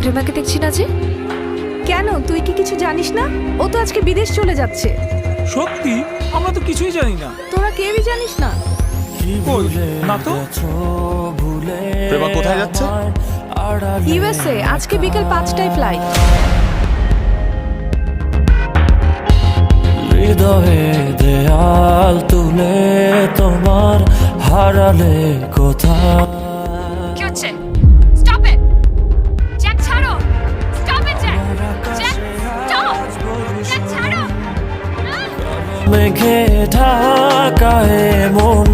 প্রেমাকে দেখছি না যে। কেন, তুই কি কিছু জানিস না? ও তো আজকে বিদেশ চলে যাচ্ছে। সত্যি? আমরা তো কিছুই জানি না। তোরা কেউই জানিস না? কই? না তো। প্রেমা কোথায় যাচ্ছে? ইউএসএ, আজকে বিকেল 5টায় ফ্লাইট। হৃদয়ে দেয়াল তুলে তোমার হারালে কোথায়? কি হচ্ছে? স্টপ ইট জ্যাক, ছাড়ো। Stop it Jack, Jack stop, Jack ছাড়ো। মেঘে ঢাকায় মন